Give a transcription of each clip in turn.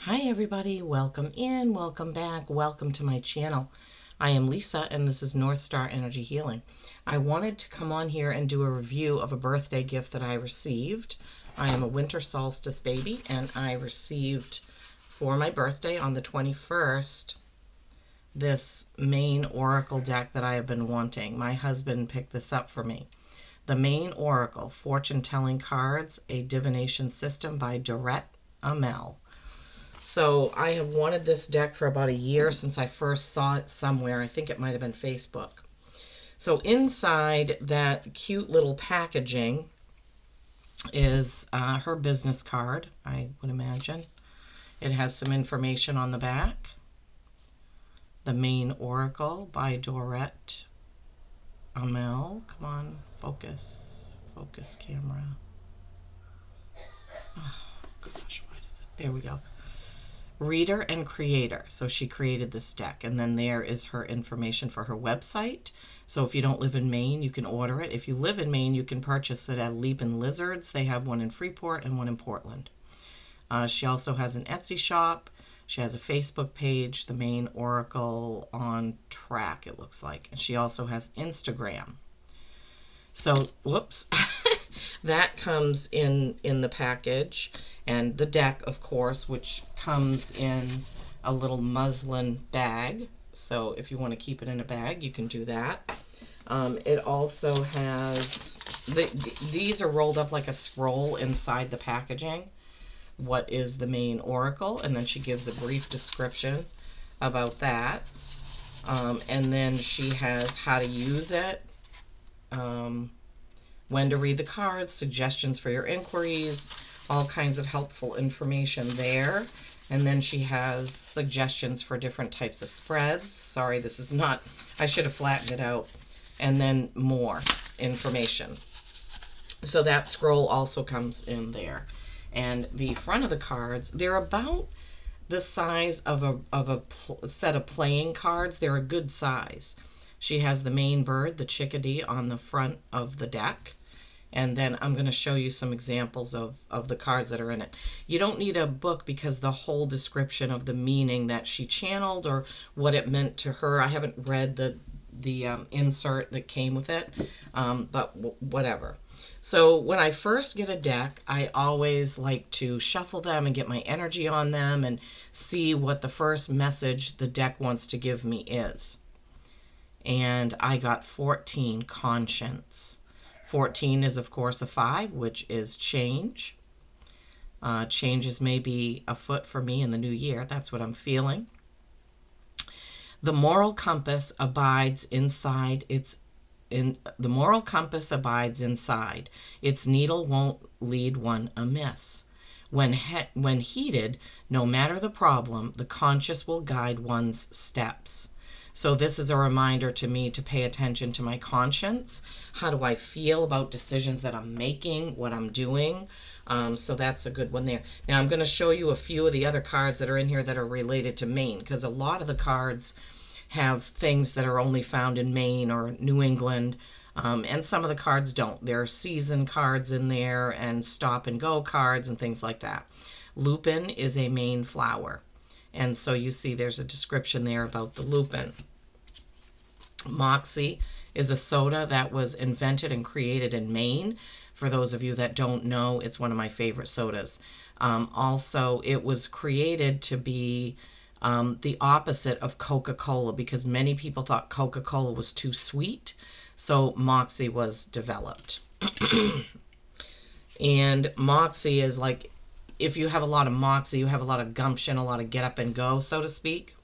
Hi everybody, welcome in, welcome back, welcome to my channel. I am Lisa and this is North Star Energy Healing. I wanted to come on here and do a review of a birthday gift that I received. I am a winter solstice baby and I received for my birthday on the 21st this Maine Oracle deck that I have been wanting. My husband picked this up for me. The Maine Oracle, Fortune Telling Cards, a Divination System by Dorette Amel. So I have wanted this deck for about a year since I first saw it somewhere. I think it might have been Facebook. So inside that cute little packaging is her business card, I would imagine. It has some information on the back. The Maine Oracle by Dorette Amel. Come on, focus. Focus, camera. Oh, gosh, why does it? There we go. Reader and creator. So she created this deck. And then there is her information for her website. So if you don't live in Maine, you can order it. If you live in Maine, you can purchase it at Leap and Lizards. They have one in Freeport and one in Portland. She also has an Etsy shop. She has a Facebook page, the Maine Oracle on Track, it looks like. And she also has Instagram. So, whoops, that comes in the package. And the deck, of course, which comes in a little muslin bag. So if you want to keep it in a bag, you can do that. It also has, these are rolled up like a scroll inside the packaging. What is the Maine Oracle? And then she gives a brief description about that. And then she has how to use it, when to read the cards, suggestions for your inquiries, all kinds of helpful information there. And then she has suggestions for different types of spreads. Sorry, this is not, I should have flattened it out. And then more information. So that scroll also comes in there. And the front of the cards, they're about the size of a set of playing cards. They're a good size. She has the Maine bird, the chickadee, on the front of the deck. And then I'm going to show you some examples of the cards that are in it. You don't need a book because the whole description of the meaning that she channeled or what it meant to her, I haven't read the insert that came with it, but whatever. So when I first get a deck, I always like to shuffle them and get my energy on them and see what the first message the deck wants to give me is. And I got 14, Conscience. 14 is, of course, a 5, which is change. Changes may be afoot for me in the new year. That's what I'm feeling. The moral compass abides inside the moral compass abides inside. Its needle won't lead one amiss. When heated, no matter the problem, the conscious will guide one's steps. So this is a reminder to me to pay attention to my conscience. How do I feel about decisions that I'm making, what I'm doing? So that's a good one there. Now I'm going to show you a few of the other cards that are in here that are related to Maine, because a lot of the cards have things that are only found in Maine or New England, and some of the cards don't. There are season cards in there and stop and go cards and things like that. Lupin is a Maine flower. And so you see there's a description there about the lupin. Moxie is a soda that was invented and created in Maine. For those of you that don't know, it's one of my favorite sodas. Also, it was created to be the opposite of Coca-Cola because many people thought Coca-Cola was too sweet. So Moxie was developed. And Moxie is like, if you have a lot of moxie, you have a lot of gumption, a lot of get up and go, so to speak.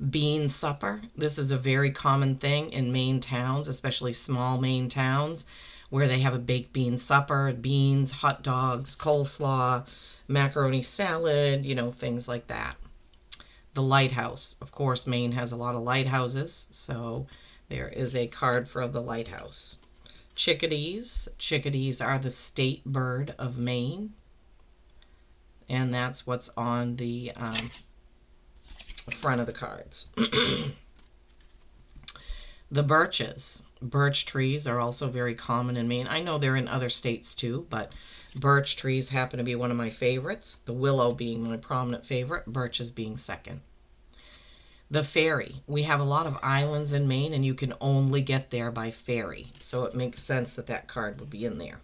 Bean supper. This is a very common thing in Maine towns, especially small Maine towns, where they have a baked bean supper, beans, hot dogs, coleslaw, macaroni salad, things like that. The lighthouse. Of course, Maine has a lot of lighthouses, so there is a card for the lighthouse. Chickadees. Chickadees are the state bird of Maine. And that's what's on the front of the cards. The birches. Birch trees are also very common in Maine. I know they're in other states too, but Birch trees happen to be one of my favorites, the willow being my prominent favorite, birches being second. The ferry. We have a lot of islands in Maine, and you can only get there by ferry, so it makes sense that that card would be in there.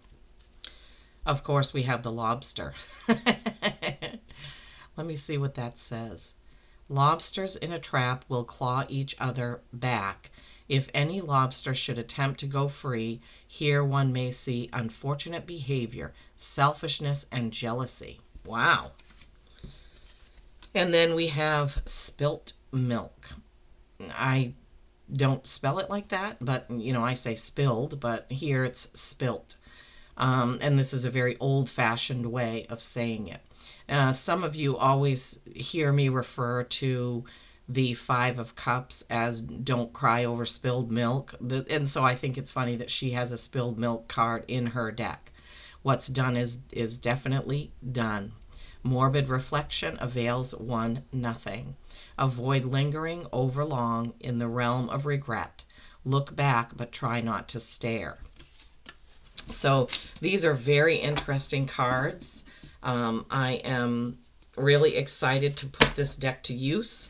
Of course, we have the lobster. Let me see what that says. Lobsters in a trap will claw each other back. If any lobster should attempt to go free, here one may see unfortunate behavior, selfishness, and jealousy. Wow. And then we have spilt milk. I don't spell it like that, but I say spilled, but here it's spilt. And this is a very old-fashioned way of saying it. Some of you always hear me refer to the Five of Cups as don't cry over spilled milk. And so I think it's funny that she has a spilled milk card in her deck. What's done is definitely done. Morbid reflection avails one nothing. Avoid lingering over long in the realm of regret. Look back, but try not to stare. So these are very interesting cards. I am really excited to put this deck to use.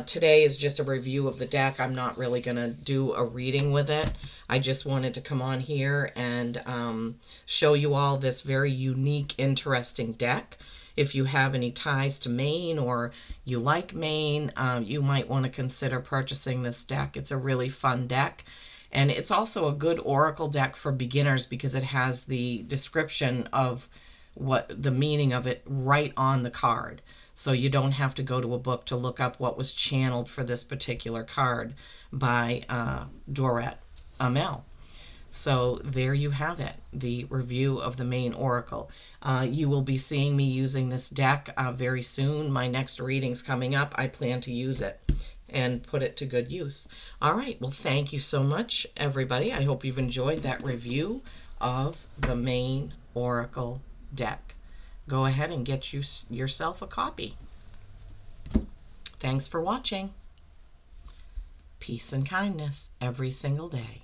Today is just a review of the deck. I'm not really going to do a reading with it. I just wanted to come on here and show you all this very unique, interesting deck. If you have any ties to Maine or you like Maine, you might want to consider purchasing this deck. It's a really fun deck. And it's also a good oracle deck for beginners because it has the description of what the meaning of it right on the card. So you don't have to go to a book to look up what was channeled for this particular card by Dorette Amel. So there you have it, the review of the Maine Oracle. You will be seeing me using this deck very soon. My next reading's coming up. I plan to use it and put it to good use. All right, well, thank you so much, everybody. I hope you've enjoyed that review of the Maine Oracle deck. Go ahead and get yourself a copy. Thanks for watching. Peace and kindness every single day.